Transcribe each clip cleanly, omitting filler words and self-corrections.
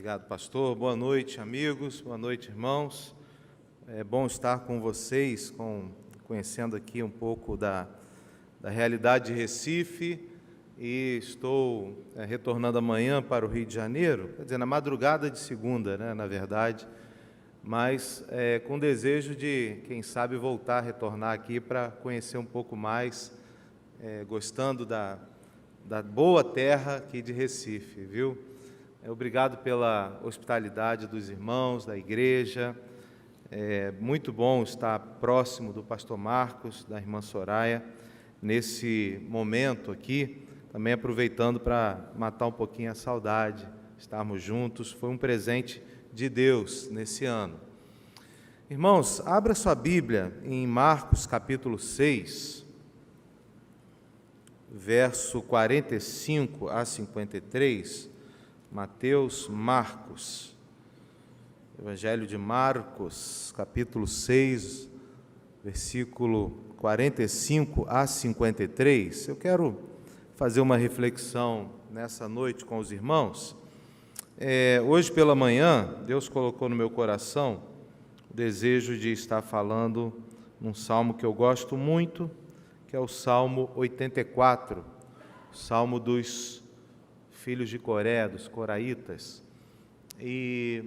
Obrigado, pastor. Boa noite, amigos. Boa noite, irmãos. É bom estar com vocês, conhecendo aqui um pouco da realidade de Recife, e estou retornando amanhã para o Rio de Janeiro, quer dizer, na madrugada de segunda, né, na verdade, mas com desejo de, quem sabe, voltar a retornar aqui para conhecer um pouco mais, gostando da boa terra aqui de Recife, viu? Obrigado pela hospitalidade dos irmãos, da igreja. É muito bom estar próximo do pastor Marcos, da irmã Soraya, nesse momento aqui, também aproveitando para matar um pouquinho a saudade, estarmos juntos. Foi um presente de Deus nesse ano. Irmãos, abra sua Bíblia em Marcos capítulo 6, verso 45 a 53, Mateus, Marcos, Evangelho de Marcos, capítulo 6, versículo 45 a 53. Eu quero fazer uma reflexão nessa noite com os irmãos. Hoje pela manhã, Deus colocou no meu coração o desejo de estar falando num salmo que eu gosto muito, que é o Salmo 84, o Salmo dos filhos de Coré, dos coraitas. E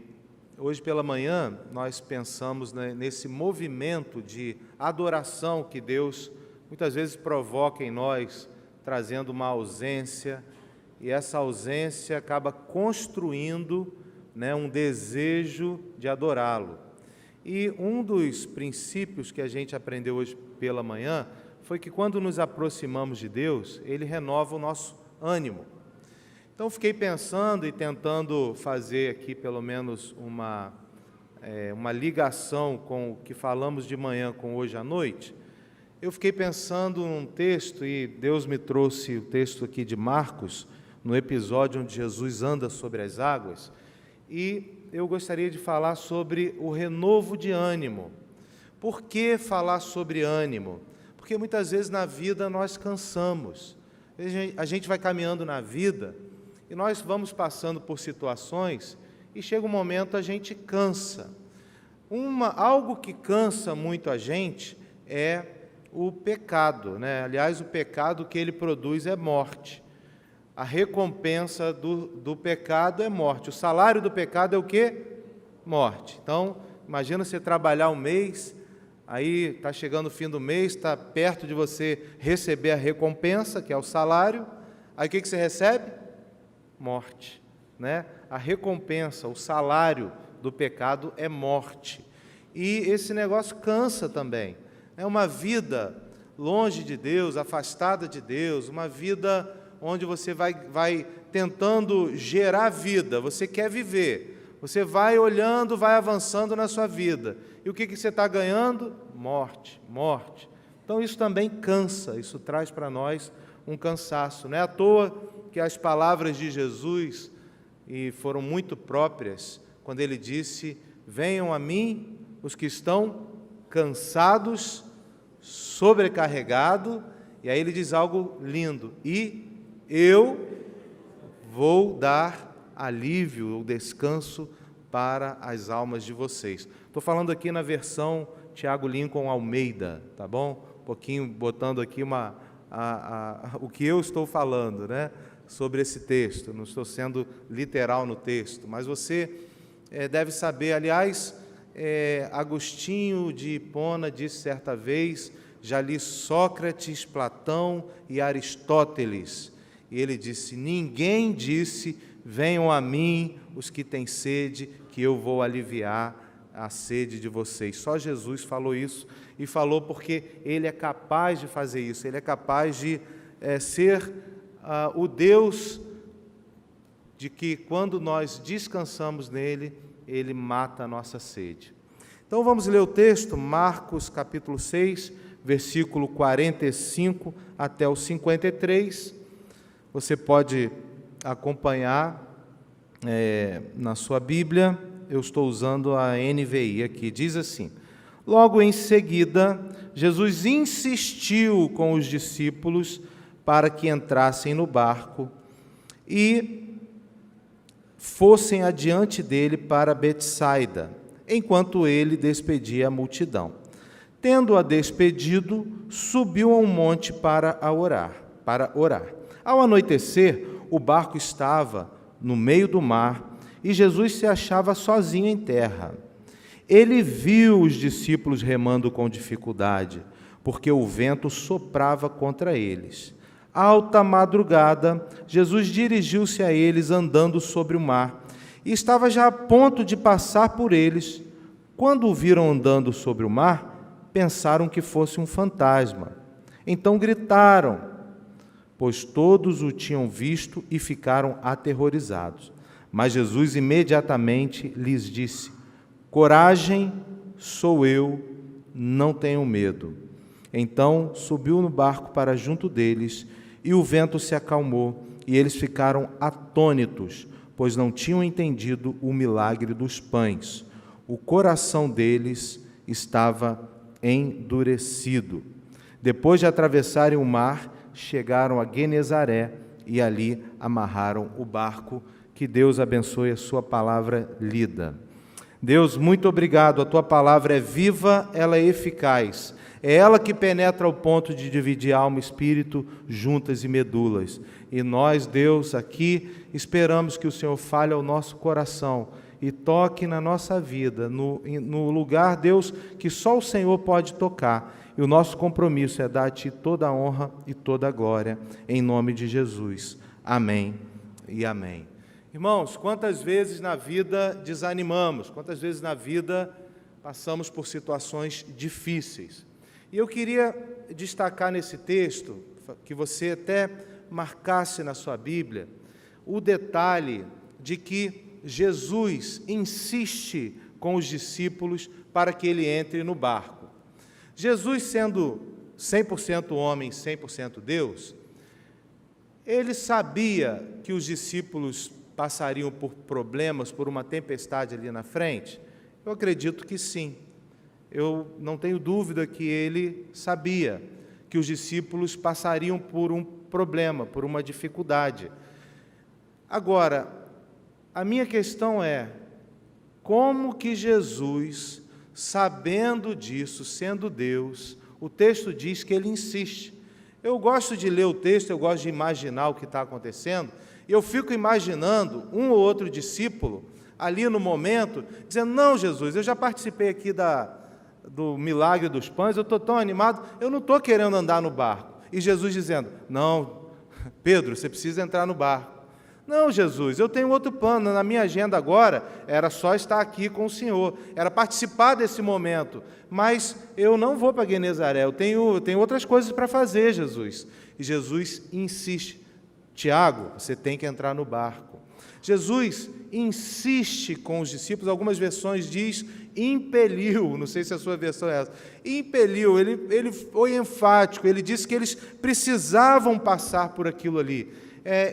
hoje pela manhã nós pensamos nesse movimento de adoração que Deus muitas vezes provoca em nós, trazendo uma ausência, e essa ausência acaba construindo, um desejo de adorá-lo. E um dos princípios que a gente aprendeu hoje pela manhã foi que quando nos aproximamos de Deus, Ele renova o nosso ânimo. Então, fiquei pensando e tentando fazer aqui pelo menos uma ligação com o que falamos de manhã com hoje à noite. Eu fiquei pensando num texto, e Deus me trouxe o texto aqui de Marcos, no episódio onde Jesus anda sobre as águas, e eu gostaria de falar sobre o renovo de ânimo. Por que falar sobre ânimo? Porque muitas vezes na vida nós cansamos. A gente vai caminhando na vida e nós vamos passando por situações e chega um momento a gente cansa. Algo que cansa muito a gente é o pecado, né? Aliás, o pecado que ele produz é morte. A recompensa do pecado é morte. O salário do pecado é o quê? Morte. Então, imagina você trabalhar um mês, aí está chegando o fim do mês, está perto de você receber a recompensa, que é o salário. Aí o que você recebe? Morte, né? A recompensa, o salário do pecado é morte. E esse negócio cansa também. É uma vida longe de Deus, afastada de Deus, uma vida onde você vai tentando gerar vida, você quer viver, você vai olhando, vai avançando na sua vida. E o que você está ganhando? Morte, morte. Então isso também cansa, isso traz para nós um cansaço. Não é à toa que as palavras de Jesus foram muito próprias, quando ele disse: venham a mim os que estão cansados, sobrecarregados, e aí ele diz algo lindo: e eu vou dar alívio ou descanso para as almas de vocês. Estou falando aqui na versão Tiago Lincoln Almeida, tá bom? Um pouquinho botando aqui o que eu estou falando, né, sobre esse texto. Não estou sendo literal no texto, mas você deve saber. Aliás, Agostinho de Hipona disse certa vez: já li Sócrates, Platão e Aristóteles. E ele disse: ninguém disse, venham a mim os que têm sede, que eu vou aliviar a sede de vocês. Só Jesus falou isso, e falou porque Ele é capaz de fazer isso. Ele é capaz de ser o Deus de que, quando nós descansamos nele, Ele mata a nossa sede. Então vamos ler o texto, Marcos capítulo 6, versículo 45 até o 53. Você pode acompanhar na sua Bíblia. Eu estou usando a NVI aqui. Diz assim: logo em seguida, Jesus insistiu com os discípulos para que entrassem no barco e fossem adiante dele para Betsaida, enquanto ele despedia a multidão. Tendo-a despedido, subiu a um monte para orar. Ao anoitecer, o barco estava no meio do mar e Jesus se achava sozinho em terra. Ele viu os discípulos remando com dificuldade, porque o vento soprava contra eles. Alta madrugada, Jesus dirigiu-se a eles andando sobre o mar, e estava já a ponto de passar por eles. Quando o viram andando sobre o mar, pensaram que fosse um fantasma. Então gritaram, pois todos o tinham visto e ficaram aterrorizados. Mas Jesus imediatamente lhes disse: coragem, sou eu, não tenham medo. Então subiu no barco para junto deles, e o vento se acalmou, e eles ficaram atônitos, pois não tinham entendido o milagre dos pães. O coração deles estava endurecido. Depois de atravessarem o mar, chegaram a Genezaré e ali amarraram o barco. Que Deus abençoe a sua palavra lida. Deus, muito obrigado, a tua palavra é viva, ela é eficaz. É ela que penetra ao ponto de dividir alma e espírito, juntas e medulas. E nós, Deus, aqui esperamos que o Senhor fale ao nosso coração e toque na nossa vida, no lugar, Deus, que só o Senhor pode tocar. E o nosso compromisso é dar a Ti toda a honra e toda a glória, em nome de Jesus. Amém e amém. Irmãos, quantas vezes na vida desanimamos, quantas vezes na vida passamos por situações difíceis. E eu queria destacar nesse texto, que você até marcasse na sua Bíblia, o detalhe de que Jesus insiste com os discípulos para que ele entre no barco. Jesus, sendo 100% homem, 100% Deus, ele sabia que os discípulos passariam por problemas, por uma tempestade ali na frente? Eu acredito que sim. Eu não tenho dúvida que ele sabia que os discípulos passariam por um problema, por uma dificuldade. Agora, a minha questão é, como que Jesus, sabendo disso, sendo Deus, o texto diz que ele insiste. Eu gosto de ler o texto, eu gosto de imaginar o que está acontecendo, e eu fico imaginando um ou outro discípulo, ali no momento, dizendo, não, Jesus, eu já participei aqui do milagre dos pães, eu estou tão animado, eu não estou querendo andar no barco. E Jesus dizendo, não, Pedro, você precisa entrar no barco. Não, Jesus, eu tenho outro plano, na minha agenda agora era só estar aqui com o Senhor, era participar desse momento, mas eu não vou para Genezaré, eu tenho outras coisas para fazer, Jesus. E Jesus insiste, Tiago, você tem que entrar no barco. Jesus insiste com os discípulos, algumas versões diz impeliu, não sei se a sua versão é essa, impeliu, ele foi enfático, ele disse que eles precisavam passar por aquilo ali,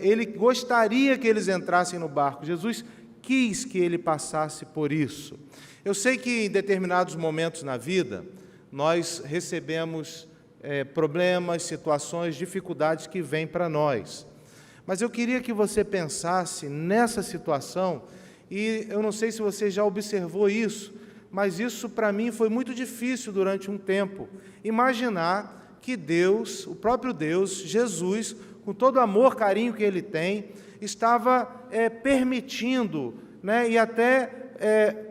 ele gostaria que eles entrassem no barco, Jesus quis que ele passasse por isso. Eu sei que em determinados momentos na vida, nós recebemos problemas, situações, dificuldades que vêm para nós. Mas eu queria que você pensasse nessa situação, e eu não sei se você já observou isso, mas isso para mim foi muito difícil durante um tempo. Imaginar que Deus, o próprio Deus, Jesus, com todo o amor, carinho que Ele tem, estava permitindo, né, e até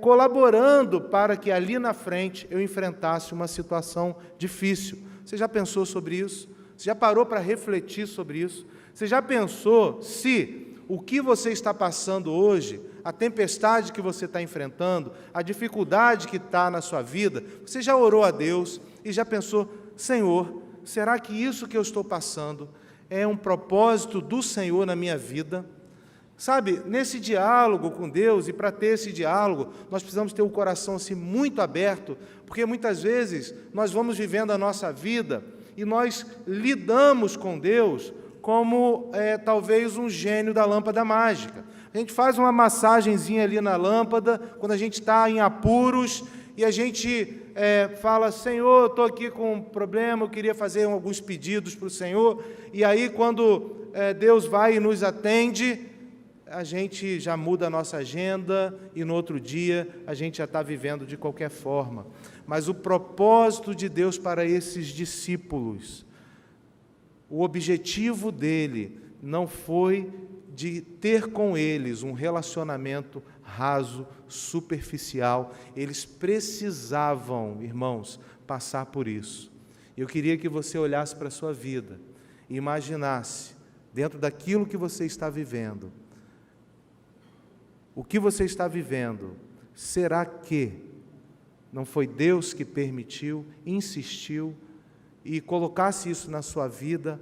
colaborando para que ali na frente eu enfrentasse uma situação difícil. Você já pensou sobre isso? Você já parou para refletir sobre isso? Você já pensou se o que você está passando hoje, a tempestade que você está enfrentando, a dificuldade que está na sua vida, você já orou a Deus e já pensou, Senhor, será que isso que eu estou passando é um propósito do Senhor na minha vida? Sabe, nesse diálogo com Deus, e para ter esse diálogo, nós precisamos ter o coração assim muito aberto, porque muitas vezes nós vamos vivendo a nossa vida e nós lidamos com Deus como talvez um gênio da lâmpada mágica. A gente faz uma massagenzinha ali na lâmpada, quando a gente está em apuros, e a gente fala, Senhor, eu estou aqui com um problema, eu queria fazer alguns pedidos para o Senhor, e aí quando Deus vai e nos atende, a gente já muda a nossa agenda e no outro dia a gente já está vivendo de qualquer forma. Mas o propósito de Deus para esses discípulos, o objetivo dele não foi de ter com eles um relacionamento raso, superficial. Eles precisavam, irmãos, passar por isso. Eu queria que você olhasse para a sua vida e imaginasse, dentro daquilo que você está vivendo, o que você está vivendo, será que não foi Deus que permitiu, insistiu e colocasse isso na sua vida?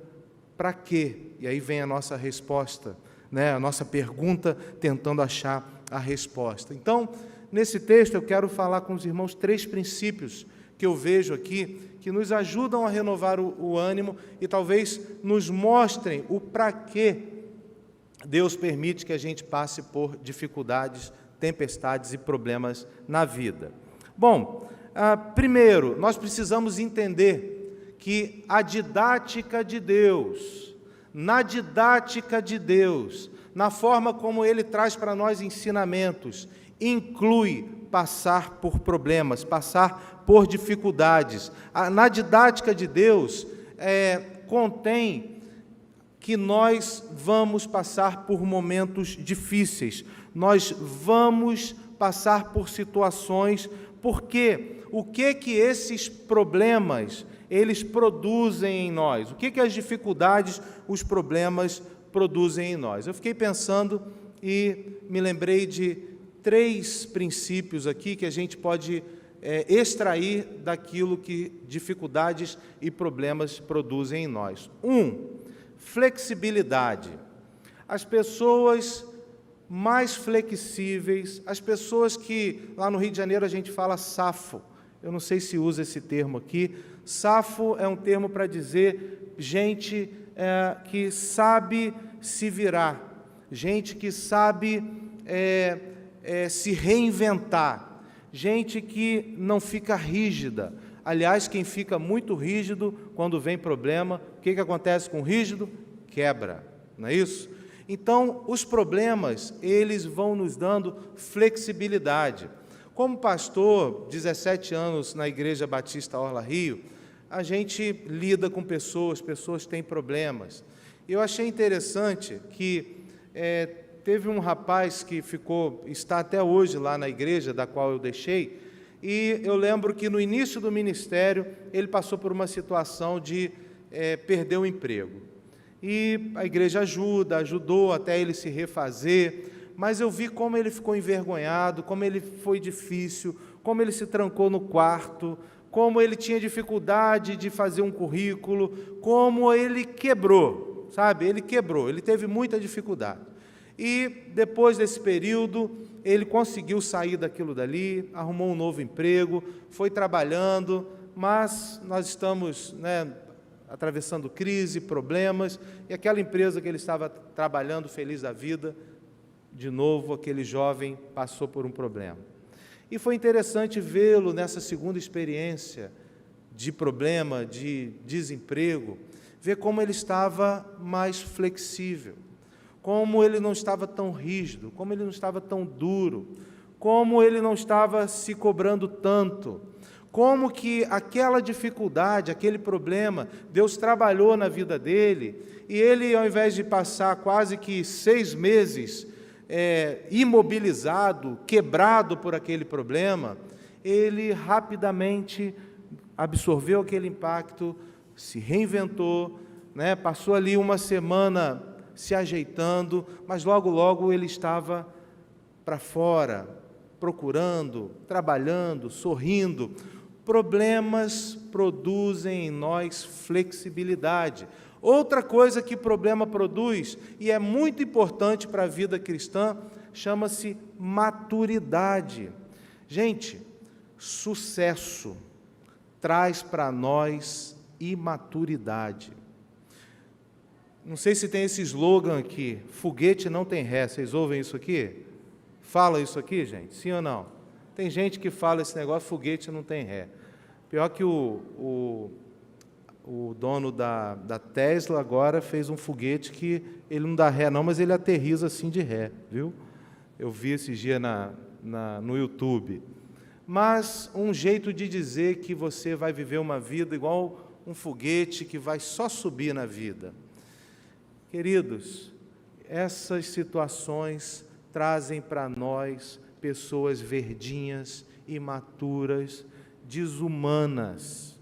Para quê? E aí vem a nossa resposta, a nossa pergunta, tentando achar a resposta. Então, nesse texto eu quero falar com os irmãos 3 princípios que eu vejo aqui, que nos ajudam a renovar o ânimo e talvez nos mostrem o para quê Deus permite que a gente passe por dificuldades, tempestades e problemas na vida. Bom, primeiro, nós precisamos entender que a didática de Deus, na didática de Deus, na forma como Ele traz para nós ensinamentos, inclui passar por problemas, passar por dificuldades. Na didática de Deus, contém que nós vamos passar por momentos difíceis, nós vamos passar por situações, porque o que esses problemas, eles produzem em nós? O que as dificuldades, os problemas produzem em nós? Eu fiquei pensando e me lembrei de 3 princípios aqui que a gente pode extrair daquilo que dificuldades e problemas produzem em nós. 1, flexibilidade. As pessoas mais flexíveis, as pessoas que, lá no Rio de Janeiro, a gente fala safo. Eu não sei se usa esse termo aqui. Safo é um termo para dizer gente que sabe se virar, gente que sabe se reinventar, gente que não fica rígida. Aliás, quem fica muito rígido, quando vem problema, o que acontece com o rígido? Quebra, não é isso? Então, os problemas, eles vão nos dando flexibilidade. Como pastor, 17 anos na Igreja Batista Orla Rio, a gente lida com pessoas têm problemas. Eu achei interessante que teve um rapaz que está até hoje lá na igreja, da qual eu deixei, e eu lembro que no início do ministério, ele passou por uma situação de perder o emprego. E a igreja ajudou até ele se refazer, mas eu vi como ele ficou envergonhado, como ele foi difícil, como ele se trancou no quarto, como ele tinha dificuldade de fazer um currículo, como ele quebrou, sabe? Ele quebrou, ele teve muita dificuldade. E depois desse período, ele conseguiu sair daquilo dali, arrumou um novo emprego, foi trabalhando, mas nós estamos atravessando crise, problemas, e aquela empresa que ele estava trabalhando, feliz da vida, de novo aquele jovem passou por um problema. E foi interessante vê-lo nessa segunda experiência de problema, de desemprego, ver como ele estava mais flexível, como ele não estava tão rígido, como ele não estava tão duro, como ele não estava se cobrando tanto, como que aquela dificuldade, aquele problema, Deus trabalhou na vida dele, e ele, ao invés de passar quase que 6 meses imobilizado, quebrado por aquele problema, ele rapidamente absorveu aquele impacto, se reinventou, passou ali uma semana se ajeitando, mas logo, logo ele estava para fora, procurando, trabalhando, sorrindo. Problemas produzem em nós flexibilidade. Outra coisa que problema produz, e é muito importante para a vida cristã, chama-se maturidade. Gente, sucesso traz para nós imaturidade. Não sei se tem esse slogan aqui, foguete não tem ré, vocês ouvem isso aqui? Fala isso aqui, gente? Sim ou não? Tem gente que fala esse negócio, foguete não tem ré. Pior que O dono da Tesla agora fez um foguete que ele não dá ré não, mas ele aterriza assim de ré, viu? Eu vi esses dias no YouTube. Mas um jeito de dizer que você vai viver uma vida igual um foguete que vai só subir na vida. Queridos, essas situações trazem para nós pessoas verdinhas, imaturas, desumanas.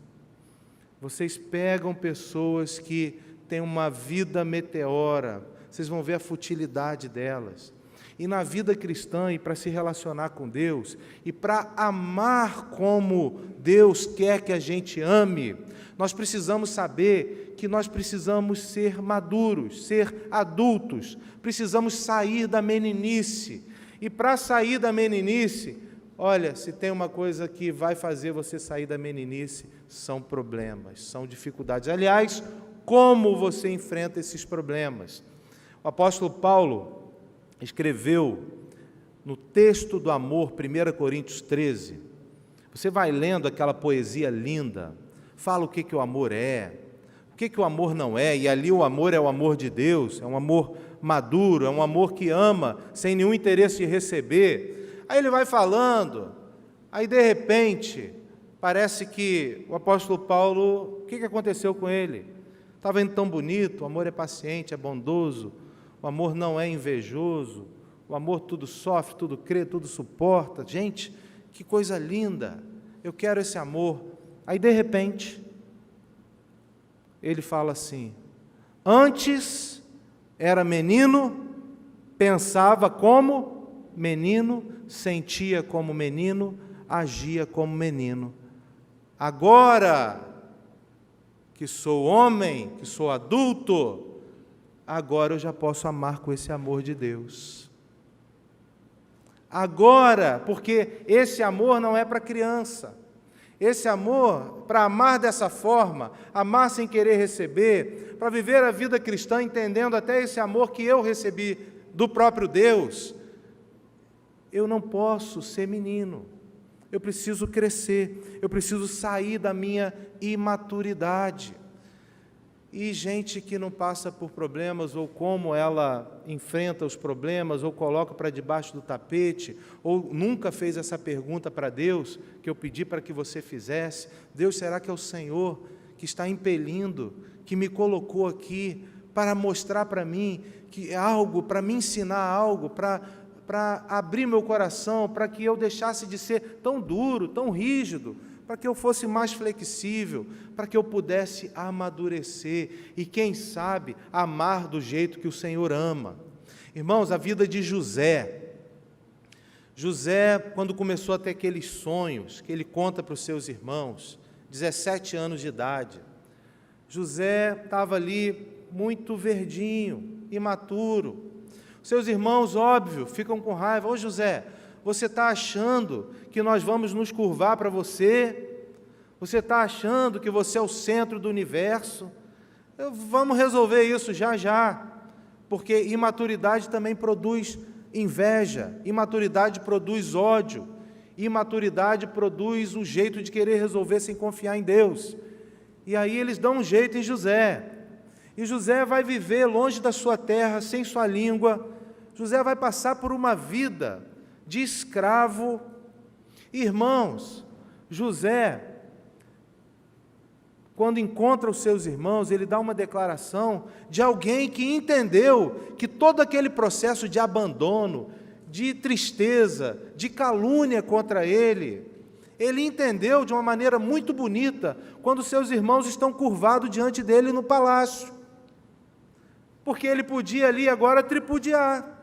Vocês pegam pessoas que têm uma vida meteora, vocês vão ver a futilidade delas. E na vida cristã, e para se relacionar com Deus, e para amar como Deus quer que a gente ame, nós precisamos saber que nós precisamos ser maduros, ser adultos, precisamos sair da meninice. E para sair da meninice, olha, se tem uma coisa que vai fazer você sair da meninice, são problemas, são dificuldades. Aliás, como você enfrenta esses problemas? O apóstolo Paulo escreveu no texto do amor, 1 Coríntios 13, você vai lendo aquela poesia linda, fala o que o amor é, o que o amor não é, e ali o amor é o amor de Deus, é um amor maduro, é um amor que ama, sem nenhum interesse de receber. Aí ele vai falando, aí de repente, parece que o apóstolo Paulo, o que aconteceu com ele? Estava indo tão bonito, o amor é paciente, é bondoso, o amor não é invejoso, o amor tudo sofre, tudo crê, tudo suporta. Gente, que coisa linda, eu quero esse amor. Aí, de repente, ele fala assim, antes era menino, pensava como menino, sentia como menino, agia como menino. Agora que sou homem, que sou adulto, agora eu já posso amar com esse amor de Deus. Agora, porque esse amor não é para criança. Esse amor, para amar dessa forma, amar sem querer receber, para viver a vida cristã entendendo até esse amor que eu recebi do próprio Deus, eu não posso ser menino. Eu preciso crescer, eu preciso sair da minha imaturidade. E gente que não passa por problemas, ou como ela enfrenta os problemas, ou coloca para debaixo do tapete, ou nunca fez essa pergunta para Deus, que eu pedi para que você fizesse, Deus, será que é o Senhor que está impelindo, que me colocou aqui, para mostrar para mim que é algo, para me ensinar algo, para abrir meu coração, para que eu deixasse de ser tão duro, tão rígido, para que eu fosse mais flexível, para que eu pudesse amadurecer e, quem sabe, amar do jeito que o Senhor ama. Irmãos, a vida de José, quando começou a ter aqueles sonhos, que ele conta para os seus irmãos, 17 anos de idade, José estava ali muito verdinho, imaturo. Seus irmãos, óbvio, ficam com raiva. Ô José, você está achando que nós vamos nos curvar para você? Você está achando que você é o centro do universo? Vamos resolver isso já já, porque imaturidade também produz inveja, imaturidade produz ódio, imaturidade produz o jeito de querer resolver sem confiar em Deus. E aí eles dão um jeito em José, e José vai viver longe da sua terra, sem sua língua. José vai passar por uma vida de escravo. Irmãos, José, quando encontra os seus irmãos, ele dá uma declaração de alguém que entendeu que todo aquele processo de abandono, de tristeza, de calúnia contra ele entendeu de uma maneira muito bonita quando seus irmãos estão curvados diante dele no palácio, porque ele podia ali agora tripudiar.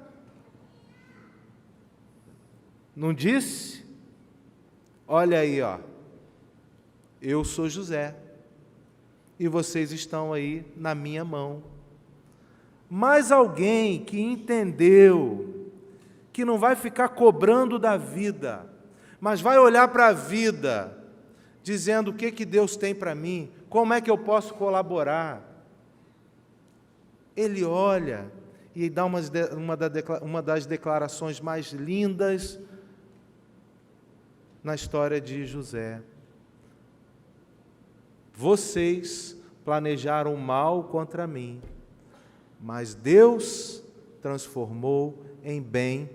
Não disse? Olha aí, ó, eu sou José, e vocês estão aí na minha mão. Mas alguém que entendeu que não vai ficar cobrando da vida, mas vai olhar para a vida, dizendo o que Deus tem para mim, como é que eu posso colaborar. Ele olha e dá uma das declarações mais lindas na história de José. Vocês planejaram mal contra mim, mas Deus transformou em bem,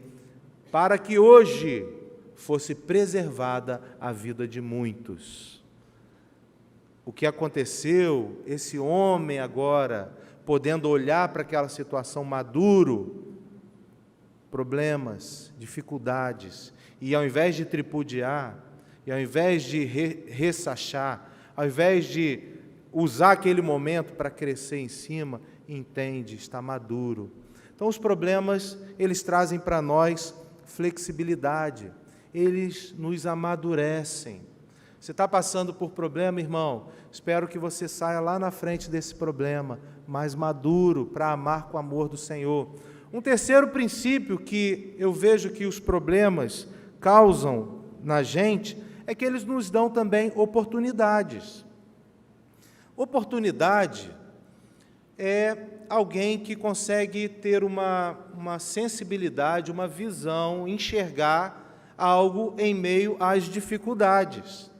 para que hoje fosse preservada a vida de muitos. O que aconteceu, esse homem agora, podendo olhar para aquela situação maduro, problemas, dificuldades, e ao invés de tripudiar, e ao invés de ressachar, ao invés de usar aquele momento para crescer em cima, entende, está maduro. Então os problemas, eles trazem para nós flexibilidade, eles nos amadurecem. Você está passando por problema, irmão? Espero que você saia lá na frente desse problema, mais maduro, para amar com o amor do Senhor. Um terceiro princípio que eu vejo que os problemas causam na gente é que eles nos dão também oportunidades. Oportunidade é alguém que consegue ter uma sensibilidade, uma visão, enxergar algo em meio às dificuldades.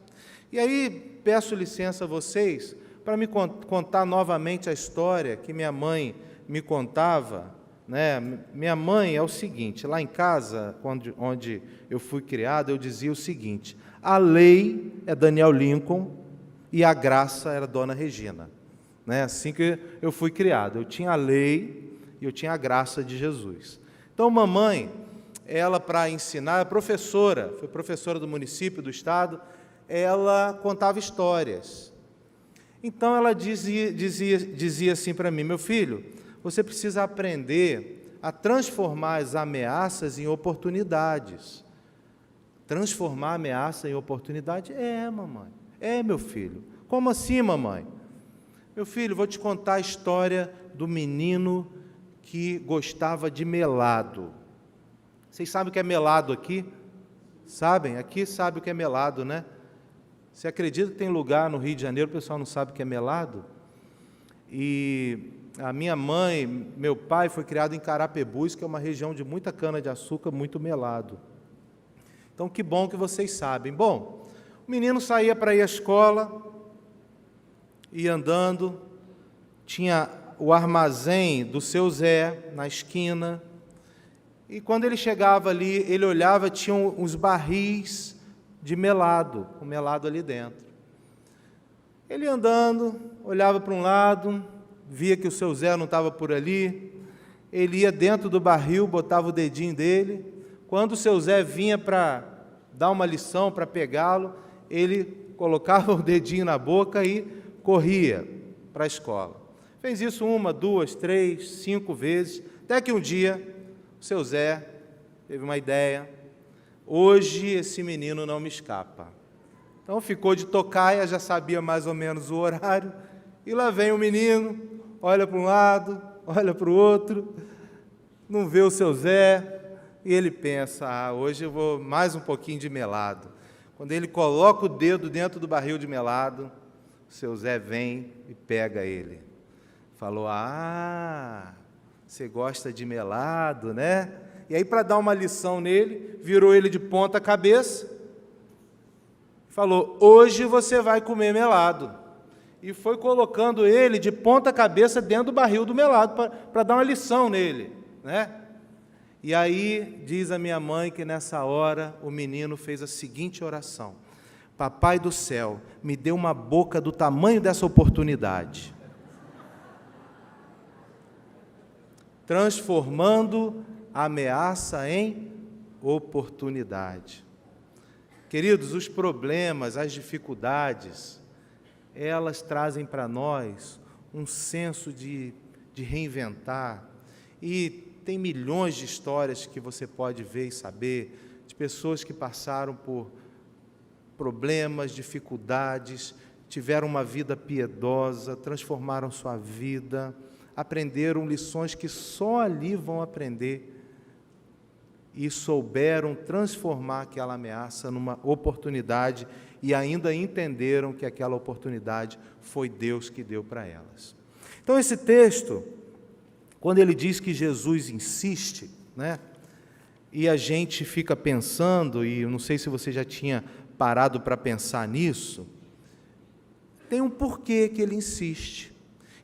E aí, peço licença a vocês para me contar novamente a história que minha mãe me contava, né? Minha mãe é o seguinte, lá em casa, onde eu fui criado, eu dizia o seguinte: a lei é Daniel Lincoln e a graça era Dona Regina. Né? Assim que eu fui criado, eu tinha a lei e eu tinha a graça de Jesus. Então, mamãe, ela para ensinar, foi professora do município, do estado, ela contava histórias. Então, ela dizia assim para mim: meu filho, você precisa aprender a transformar as ameaças em oportunidades. Transformar a ameaça em oportunidade? É, mamãe. É, meu filho. Como assim, mamãe? Meu filho, vou te contar a história do menino que gostava de melado. Vocês sabem o que é melado aqui? Sabem? Aqui sabe o que é melado, né? Você acredita que tem lugar no Rio de Janeiro o pessoal não sabe o que é melado? E a minha mãe, meu pai foi criado em Carapebus, que é uma região de muita cana-de-açúcar, muito melado. Então, que bom que vocês sabem. Bom, o menino saía para ir à escola, ia andando, tinha o armazém do seu Zé na esquina, e quando ele chegava ali, ele olhava, tinha uns barris de melado, com melado ali dentro. Ele andando, olhava para um lado, via que o seu Zé não estava por ali, ele ia dentro do barril, botava o dedinho dele, quando o seu Zé vinha para dar uma lição, para pegá-lo, ele colocava o dedinho na boca e corria para a escola. Fez isso 1, 2, 3, 5 vezes, até que um dia o seu Zé teve uma ideia: hoje esse menino não me escapa. Então ficou de tocaia, já sabia mais ou menos o horário, e lá vem o menino, olha para um lado, olha para o outro, não vê o seu Zé, e ele pensa: hoje eu vou mais um pouquinho de melado. Quando ele coloca o dedo dentro do barril de melado, o seu Zé vem e pega ele. Falou: você gosta de melado, né? E aí, para dar uma lição nele, virou ele de ponta cabeça, falou: hoje você vai comer melado. E foi colocando ele de ponta cabeça dentro do barril do melado, para dar uma lição nele, né? E aí, diz a minha mãe que nessa hora o menino fez a seguinte oração: Papai do céu, me dê uma boca do tamanho dessa oportunidade. Transformando a ameaça em oportunidade. Queridos, os problemas, as dificuldades, elas trazem para nós um senso de reinventar. E tem milhões de histórias que você pode ver e saber, de pessoas que passaram por problemas, dificuldades, tiveram uma vida piedosa, transformaram sua vida, aprenderam lições que só ali vão aprender e souberam transformar aquela ameaça numa oportunidade e ainda entenderam que aquela oportunidade foi Deus que deu para elas. Então, esse texto, quando ele diz que Jesus insiste, né, e a gente fica pensando, e eu não sei se você já tinha parado para pensar nisso, tem um porquê que ele insiste.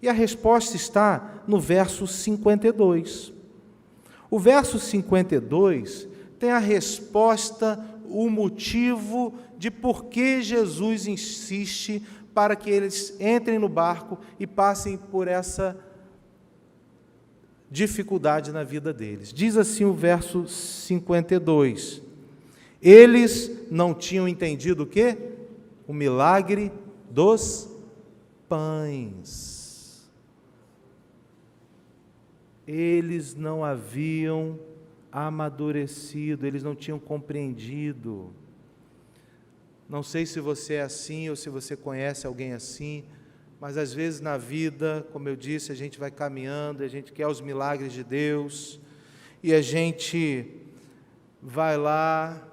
E a resposta está no verso 52. O verso 52 tem a resposta, o motivo de por que Jesus insiste para que eles entrem no barco e passem por essa dificuldade na vida deles. Diz assim o verso 52. Eles não tinham entendido o quê? O milagre dos pães. Eles não haviam amadurecido, eles não tinham compreendido. Não sei se você é assim ou se você conhece alguém assim, mas às vezes na vida, como eu disse, a gente vai caminhando, a gente quer os milagres de Deus, e a gente vai lá,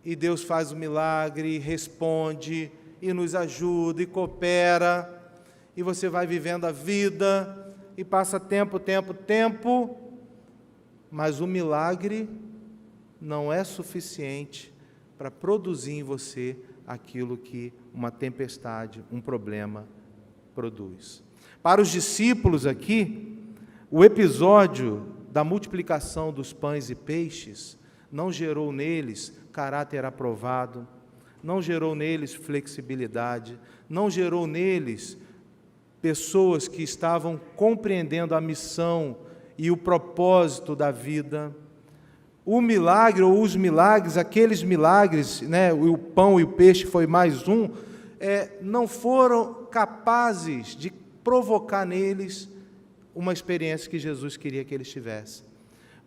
e Deus faz o milagre, responde, e nos ajuda, e coopera, e você vai vivendo a vida, e passa tempo, mas o milagre não é suficiente para produzir em você aquilo que uma tempestade, um problema produz. Para os discípulos aqui, o episódio da multiplicação dos pães e peixes não gerou neles caráter aprovado, não gerou neles flexibilidade, não gerou neles pessoas que estavam compreendendo a missão e o propósito da vida. O milagre, ou os milagres, aqueles milagres, o pão e o peixe foi mais um, não foram capazes de provocar neles uma experiência que Jesus queria que eles tivessem.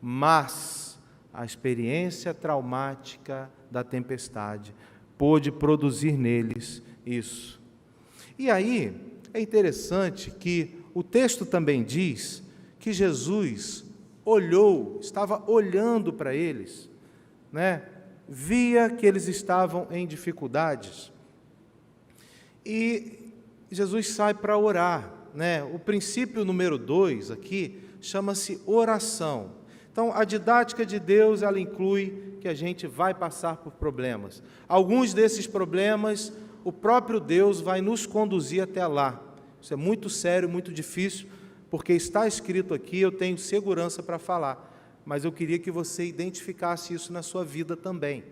Mas a experiência traumática da tempestade pôde produzir neles isso. E aí, é interessante que o texto também diz que Jesus olhou, estava olhando para eles, via que eles estavam em dificuldades, e Jesus sai para orar, O princípio número 2 aqui chama-se oração. Então, a didática de Deus, ela inclui que a gente vai passar por problemas. Alguns desses problemas, o próprio Deus vai nos conduzir até lá. Isso é muito sério, muito difícil, porque está escrito aqui, eu tenho segurança para falar, mas eu queria que você identificasse isso na sua vida também.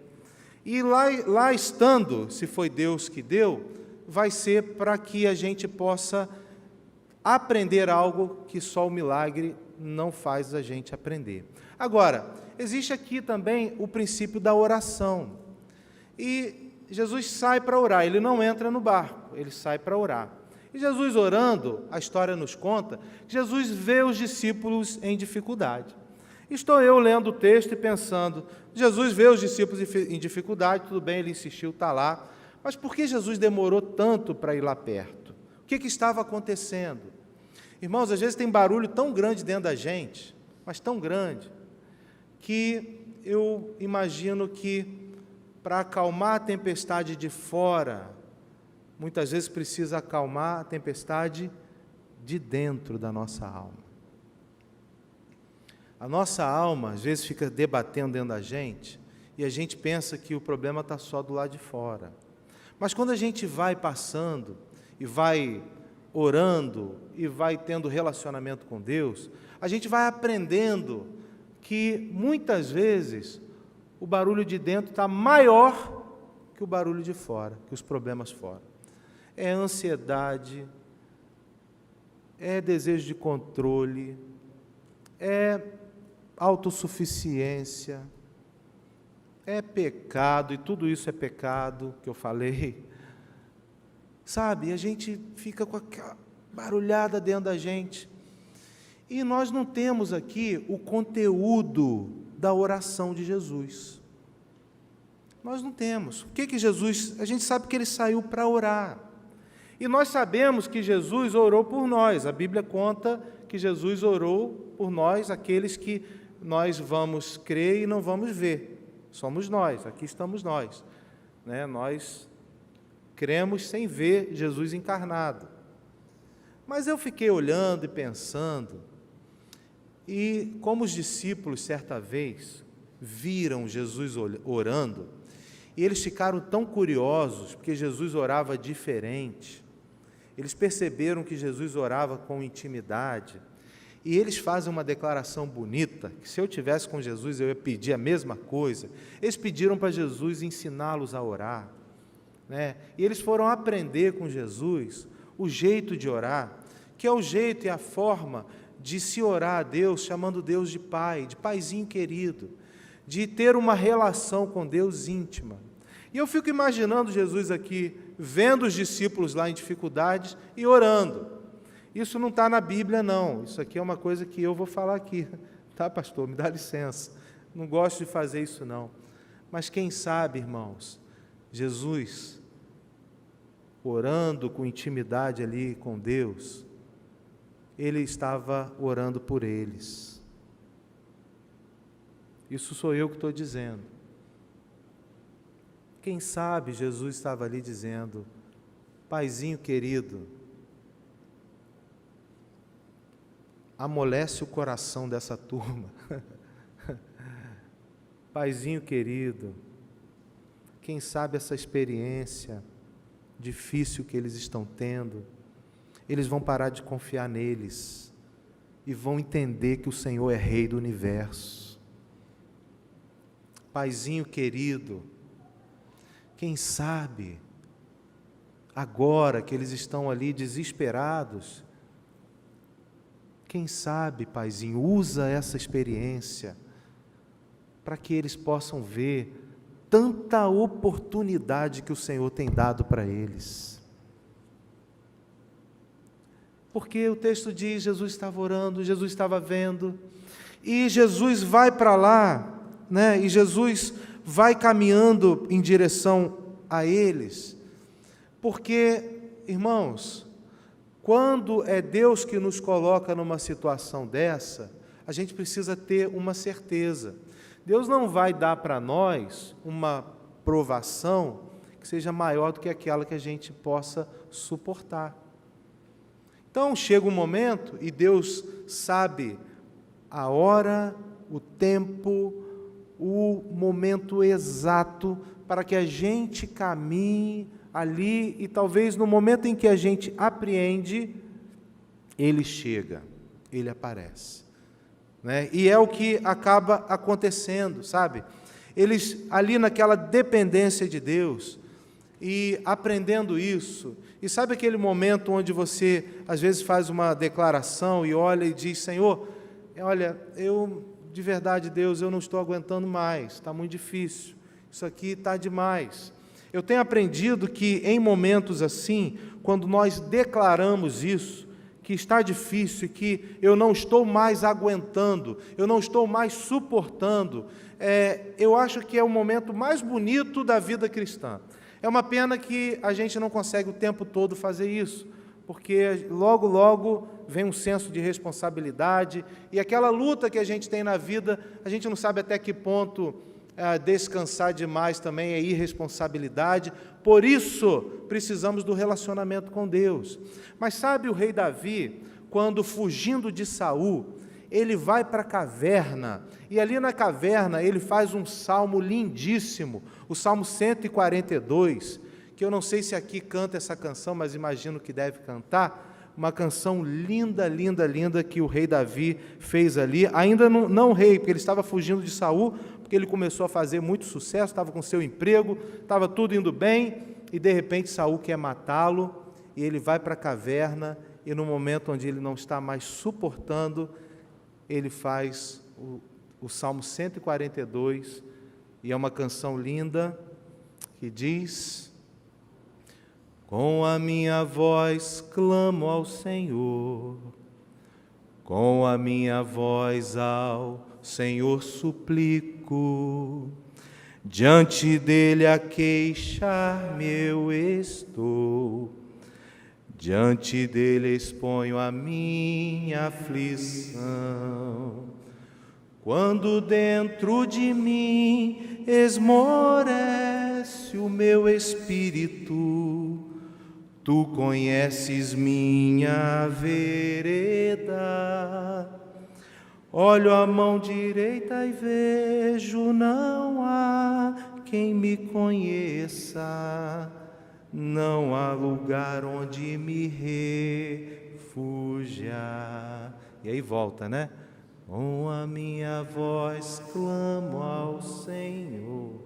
E lá estando, se foi Deus que deu, vai ser para que a gente possa aprender algo que só o milagre não faz a gente aprender. Agora, existe aqui também o princípio da oração. E Jesus sai para orar, ele não entra no barco, ele sai para orar. E Jesus orando, a história nos conta, Jesus vê os discípulos em dificuldade. Estou eu lendo o texto e pensando, Jesus vê os discípulos em dificuldade, tudo bem, ele insistiu, está lá, mas por que Jesus demorou tanto para ir lá perto? O que estava acontecendo? Irmãos, às vezes tem barulho tão grande dentro da gente, mas tão grande, que eu imagino que para acalmar a tempestade de fora, muitas vezes precisa acalmar a tempestade de dentro da nossa alma. A nossa alma, às vezes, fica debatendo dentro da gente, e a gente pensa que o problema está só do lado de fora. Mas quando a gente vai passando, e vai orando, e vai tendo relacionamento com Deus, a gente vai aprendendo que, muitas vezes, o barulho de dentro está maior que o barulho de fora, que os problemas fora. É ansiedade, é desejo de controle, é autossuficiência, é pecado, e tudo isso é pecado, que eu falei. Sabe, a gente fica com aquela barulhada dentro da gente. E nós não temos aqui o conteúdo da oração de Jesus. Nós não temos. O que Jesus... A gente sabe que ele saiu para orar. E nós sabemos que Jesus orou por nós. A Bíblia conta que Jesus orou por nós, aqueles que nós vamos crer e não vamos ver. Somos nós, aqui estamos nós. Nós cremos sem ver Jesus encarnado. Mas eu fiquei olhando e pensando, e como os discípulos, certa vez, viram Jesus orando, e eles ficaram tão curiosos, porque Jesus orava diferente, Eles perceberam que Jesus orava com intimidade, e eles fazem uma declaração bonita, que se eu tivesse com Jesus eu ia pedir a mesma coisa. Eles pediram para Jesus ensiná-los a orar, né? E eles foram aprender com Jesus o jeito de orar, que é o jeito e a forma de se orar a Deus, chamando Deus de Pai, de Paizinho querido, de ter uma relação com Deus íntima. E eu fico imaginando Jesus aqui, vendo os discípulos lá em dificuldades e orando. Isso não está na Bíblia, não. Isso aqui é uma coisa que eu vou falar aqui. Tá, pastor? Me dá licença. Não gosto de fazer isso, não. Mas quem sabe, irmãos, Jesus, orando com intimidade ali com Deus, Ele estava orando por eles. Isso sou eu que estou dizendo. Quem sabe Jesus estava ali dizendo: Paizinho querido, amolece o coração dessa turma. Paizinho querido, quem sabe essa experiência difícil que eles estão tendo, eles vão parar de confiar neles e vão entender que o Senhor é Rei do universo. Paizinho querido, quem sabe, agora que eles estão ali desesperados, quem sabe, Paizinho, usa essa experiência para que eles possam ver tanta oportunidade que o Senhor tem dado para eles. Porque o texto diz, Jesus estava orando, Jesus estava vendo, e Jesus vai para lá, né? E Jesus vai caminhando em direção a eles, porque, irmãos, quando é Deus que nos coloca numa situação dessa, a gente precisa ter uma certeza. Deus não vai dar para nós uma provação que seja maior do que aquela que a gente possa suportar. Então, chega um momento, e Deus sabe a hora, o tempo, o momento exato para que a gente caminhe ali, e talvez no momento em que a gente apreende, Ele chega, Ele aparece, né? E é o que acaba acontecendo, sabe? Eles ali naquela dependência de Deus, e aprendendo isso, e sabe aquele momento onde você às vezes faz uma declaração e olha e diz: Senhor, olha, de verdade, Deus, eu não estou aguentando mais, está muito difícil, isso aqui está demais. Eu tenho aprendido que em momentos assim, quando nós declaramos isso, que está difícil, que eu não estou mais aguentando, eu não estou mais suportando, eu acho que é o momento mais bonito da vida cristã. É uma pena que a gente não consegue o tempo todo fazer isso, porque logo, logo vem um senso de responsabilidade, e aquela luta que a gente tem na vida, a gente não sabe até que ponto descansar demais também é irresponsabilidade. Por isso, precisamos do relacionamento com Deus. Mas sabe o rei Davi, quando fugindo de Saul, ele vai para a caverna, e ali na caverna ele faz um salmo lindíssimo, o Salmo 142, que eu não sei se aqui canta essa canção, mas imagino que deve cantar, uma canção linda, linda, linda, que o rei Davi fez ali, ainda não rei, porque ele estava fugindo de Saul, porque ele começou a fazer muito sucesso, estava com seu emprego, estava tudo indo bem, e de repente Saul quer matá-lo, e ele vai para a caverna, e no momento onde ele não está mais suportando, ele faz o Salmo 142, e é uma canção linda, que diz: com a minha voz clamo ao Senhor, com a minha voz ao Senhor suplico, diante dele a queixar-me eu estou, diante dele exponho a minha aflição. Quando dentro de mim esmorece o meu espírito, tu conheces minha vereda. Olho a mão direita e vejo, não há quem me conheça. não há lugar onde me refugiar. E aí volta, né? Com a minha voz clamo ao Senhor.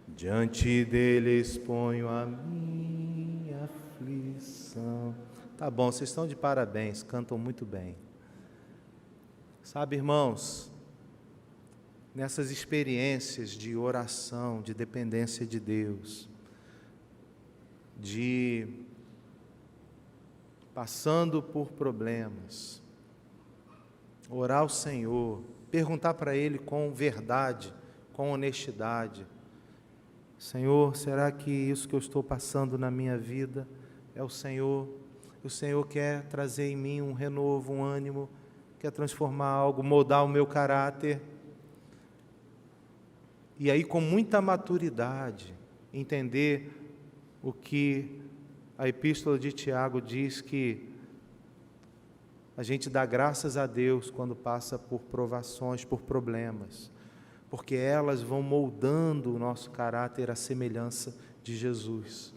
Diante dele exponho a minha aflição. Tá bom, vocês estão de parabéns, cantam muito bem. Sabe, irmãos, nessas experiências de oração, de dependência de Deus, de passando por problemas, orar ao Senhor, perguntar para Ele com verdade, com honestidade: Senhor, será que isso que eu estou passando na minha vida é o Senhor? O Senhor quer trazer em mim um renovo, um ânimo, quer transformar algo, moldar o meu caráter. E aí, com muita maturidade, entender o que a Epístola de Tiago diz, que a gente dá graças a Deus quando passa por provações, por problemas, porque elas vão moldando o nosso caráter à semelhança de Jesus.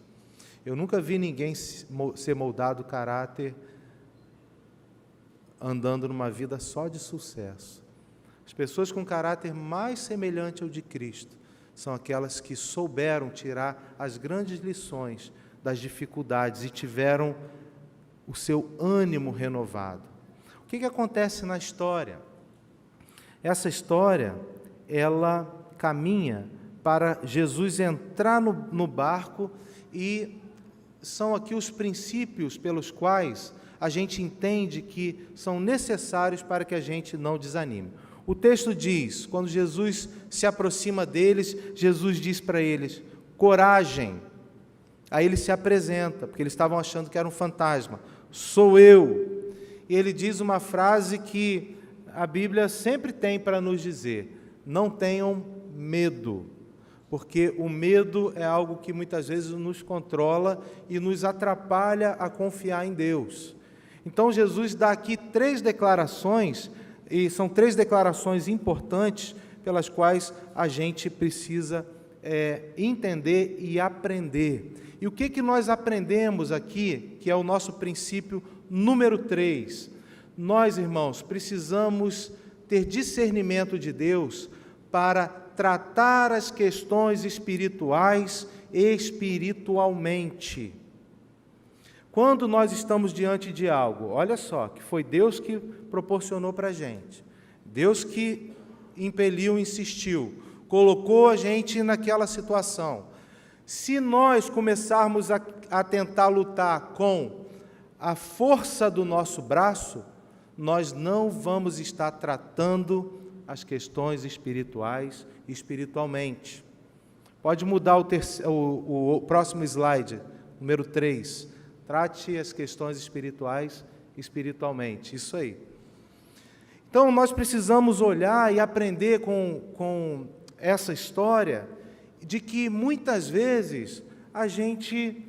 Eu nunca vi ninguém ser moldado o caráter andando numa vida só de sucesso. As pessoas com caráter mais semelhante ao de Cristo são aquelas que souberam tirar as grandes lições das dificuldades e tiveram o seu ânimo renovado. O que acontece na história? Essa história, ela caminha para Jesus entrar no barco, e são aqui os princípios pelos quais a gente entende que são necessários para que a gente não desanime. O texto diz, quando Jesus se aproxima deles, Jesus diz para eles: coragem. Aí ele se apresenta, porque eles estavam achando que era um fantasma: sou eu. E ele diz uma frase que a Bíblia sempre tem para nos dizer: não tenham medo, porque o medo é algo que muitas vezes nos controla e nos atrapalha a confiar em Deus. Então Jesus dá aqui 3 declarações, e são 3 declarações importantes pelas quais a gente precisa entender e aprender. E o que nós aprendemos aqui, que é o nosso princípio número 3? Nós, irmãos, precisamos ter discernimento de Deus para tratar as questões espirituais espiritualmente. Quando nós estamos diante de algo, olha só, que foi Deus que proporcionou para a gente, Deus que impeliu, insistiu, colocou a gente naquela situação. Se nós começarmos a tentar lutar com a força do nosso braço, nós não vamos estar tratando as questões espirituais espiritualmente. Pode mudar o próximo slide, número 3. Trate as questões espirituais espiritualmente. Isso aí. Então, nós precisamos olhar e aprender com essa história de que, muitas vezes, a gente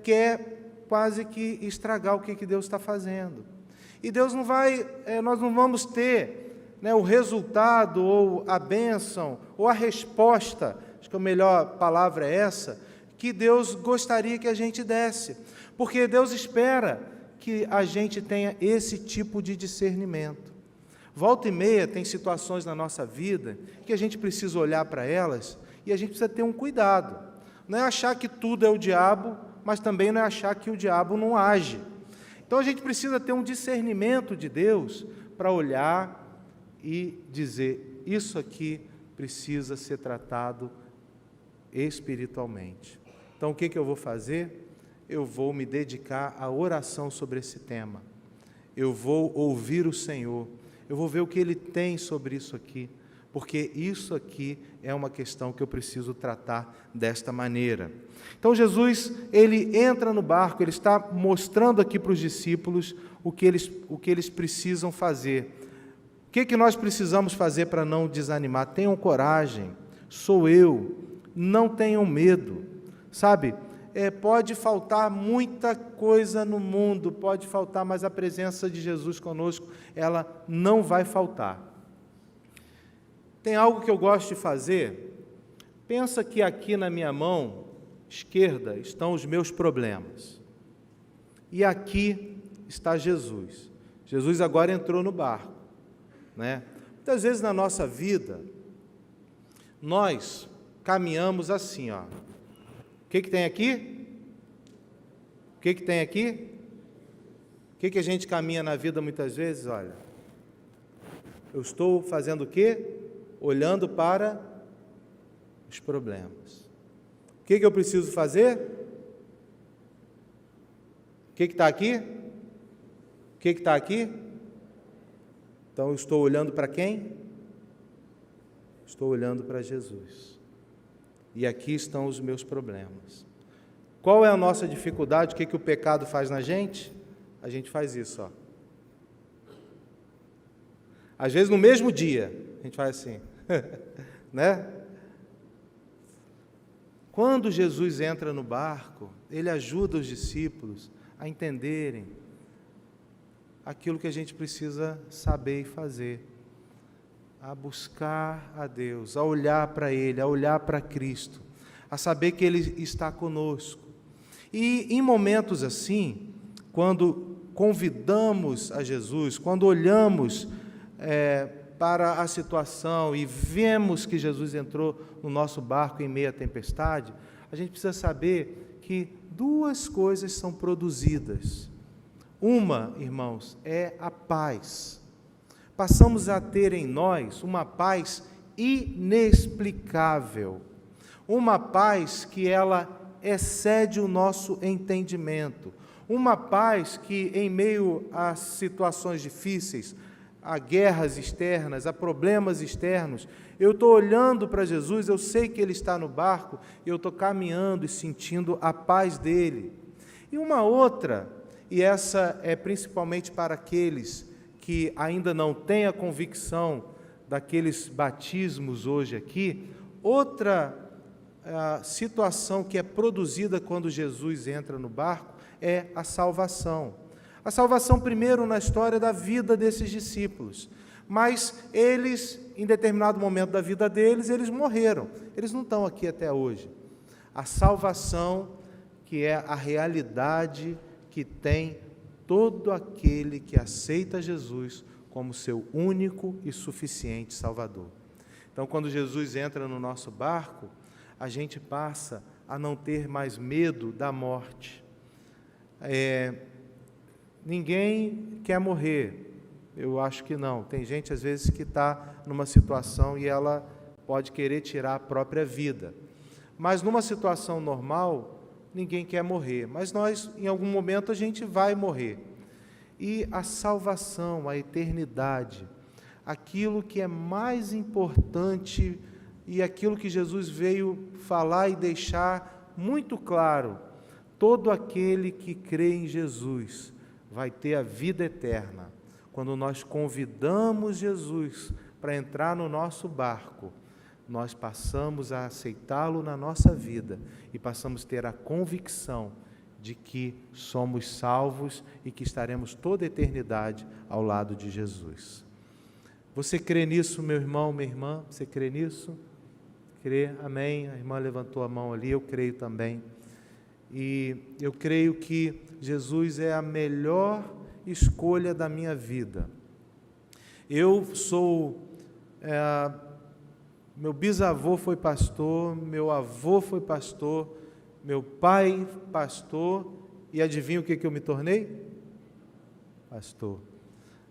quer quase que estragar o que Deus está fazendo. E Deus não vai, nós não vamos ter o resultado, ou a bênção, ou a resposta, acho que a melhor palavra é essa, que Deus gostaria que a gente desse. Porque Deus espera que a gente tenha esse tipo de discernimento. Volta e meia tem situações na nossa vida que a gente precisa olhar para elas e a gente precisa ter um cuidado. Não é achar que tudo é o diabo, mas também não é achar que o diabo não age. Então a gente precisa ter um discernimento de Deus para olhar e dizer: isso aqui precisa ser tratado espiritualmente. Então o que eu vou fazer? Eu vou me dedicar à oração sobre esse tema. Eu vou ouvir o Senhor. Eu vou ver o que Ele tem sobre isso aqui, porque isso aqui é uma questão que eu preciso tratar desta maneira. Então Jesus, ele entra no barco, ele está mostrando aqui para os discípulos o que eles precisam fazer. O que nós precisamos fazer para não desanimar? Tenham coragem, sou eu, não tenham medo. Sabe, pode faltar muita coisa no mundo, pode faltar, mas a presença de Jesus conosco, ela não vai faltar. Tem algo que eu gosto de fazer. Pensa que aqui na minha mão esquerda estão os meus problemas. E aqui está Jesus. Jesus agora entrou no barco, né? Muitas vezes na nossa vida, nós caminhamos assim, ó. O que tem aqui? O que tem aqui? O que a gente caminha na vida muitas vezes? Olha, eu estou fazendo o quê? Olhando para os problemas. O que eu preciso fazer? O que está aqui? O que está aqui? Então, eu estou olhando para quem? Estou olhando para Jesus. E aqui estão os meus problemas. Qual é a nossa dificuldade? O que o pecado faz na gente? A gente faz isso, ó. Às vezes, no mesmo dia, a gente faz assim, né? Quando Jesus entra no barco, ele ajuda os discípulos a entenderem aquilo que a gente precisa saber e fazer, a buscar a Deus, a olhar para Ele, a olhar para Cristo, a saber que Ele está conosco. E em momentos assim, quando convidamos a Jesus, quando olhamos para a situação e vemos que Jesus entrou no nosso barco em meio à tempestade, a gente precisa saber que duas coisas são produzidas. Uma, irmãos, é a paz. Passamos a ter em nós uma paz inexplicável, uma paz que ela excede o nosso entendimento, uma paz que em meio a situações difíceis, a guerras externas, a problemas externos, eu estou olhando para Jesus, eu sei que Ele está no barco, e eu estou caminhando e sentindo a paz dEle. E uma outra, e essa é principalmente para aqueles que ainda não têm a convicção daqueles batismos hoje aqui, outra situação que é produzida quando Jesus entra no barco é a salvação. A salvação primeiro na história da vida desses discípulos, mas eles, em determinado momento da vida deles, eles morreram, eles não estão aqui até hoje. A salvação, que é a realidade que tem todo aquele que aceita Jesus como seu único e suficiente Salvador. Então, quando Jesus entra no nosso barco, a gente passa a não ter mais medo da morte. Ninguém quer morrer, eu acho que não. Tem gente, às vezes, que está numa situação e ela pode querer tirar a própria vida. Mas, numa situação normal, ninguém quer morrer. Mas nós, em algum momento, a gente vai morrer. E a salvação, a eternidade, aquilo que é mais importante e aquilo que Jesus veio falar e deixar muito claro, todo aquele que crê em Jesus vai ter a vida eterna. Quando nós convidamos Jesus para entrar no nosso barco, nós passamos a aceitá-lo na nossa vida e passamos a ter a convicção de que somos salvos e que estaremos toda a eternidade ao lado de Jesus. Você crê nisso, meu irmão, minha irmã? Você crê nisso? Crê? Amém? A irmã levantou a mão ali, eu creio também. E eu creio que Jesus é a melhor escolha da minha vida. Eu sou... meu bisavô foi pastor, meu avô foi pastor, meu pai pastor, e adivinha o que eu me tornei? Pastor.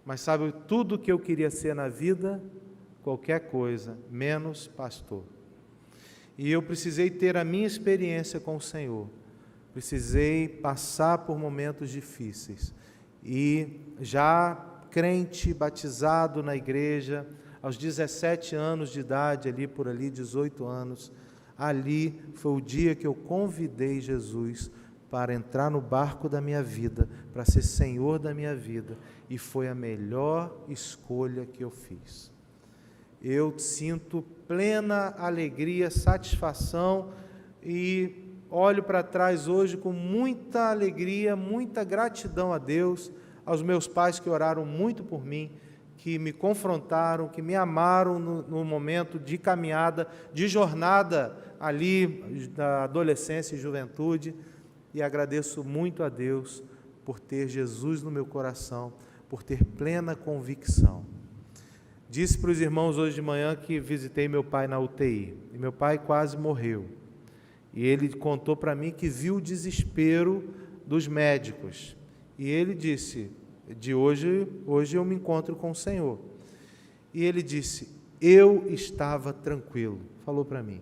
Mas sabe tudo que eu queria ser na vida? Qualquer coisa, menos pastor. E eu precisei ter a minha experiência com o Senhor. Precisei passar por momentos difíceis. E já crente, batizado na igreja, aos 17 anos de idade, por ali, 18 anos, ali foi o dia que eu convidei Jesus para entrar no barco da minha vida, para ser Senhor da minha vida, e foi a melhor escolha que eu fiz. Eu sinto plena alegria, satisfação e, olho para trás hoje com muita alegria, muita gratidão a Deus, aos meus pais que oraram muito por mim, que me confrontaram, que me amaram no momento de caminhada, de jornada ali da adolescência e juventude, e agradeço muito a Deus por ter Jesus no meu coração, por ter plena convicção. Disse para os irmãos hoje de manhã que visitei meu pai na UTI, e meu pai quase morreu. E ele contou para mim que viu o desespero dos médicos. E ele disse, hoje eu me encontro com o Senhor. E ele disse, eu estava tranquilo. Falou para mim,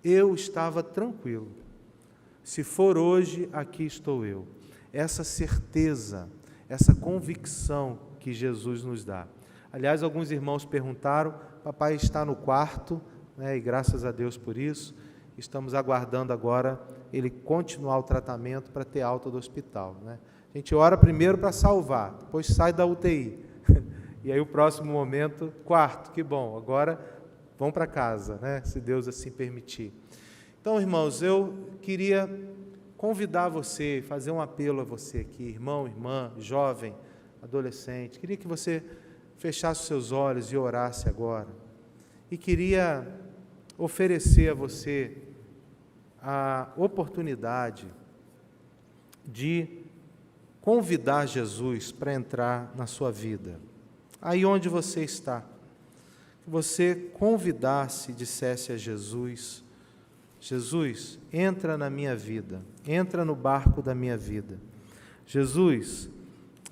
eu estava tranquilo. Se for hoje, aqui estou eu. Essa certeza, essa convicção que Jesus nos dá. Aliás, alguns irmãos perguntaram, papai está no quarto, né, e graças a Deus por isso. Estamos aguardando agora ele continuar o tratamento para ter alta do hospital, né? A gente ora primeiro para salvar, depois sai da UTI. E aí o próximo momento, quarto, que bom, agora vão para casa, né? Se Deus assim permitir. Então, irmãos, eu queria convidar você, fazer um apelo a você aqui, irmão, irmã, jovem, adolescente. Queria que você fechasse os seus olhos e orasse agora. E queria oferecer a você a oportunidade de convidar Jesus para entrar na sua vida. Aí onde você está, que você convidasse, dissesse a Jesus, Jesus, entra na minha vida, entra no barco da minha vida. Jesus,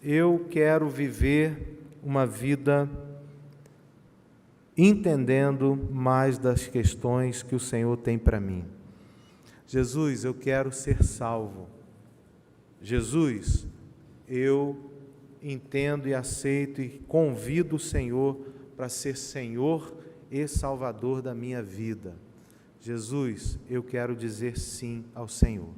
eu quero viver uma vida entendendo mais das questões que o Senhor tem para mim. Jesus, eu quero ser salvo. Jesus, eu entendo e aceito e convido o Senhor para ser Senhor e Salvador da minha vida. Jesus, eu quero dizer sim ao Senhor.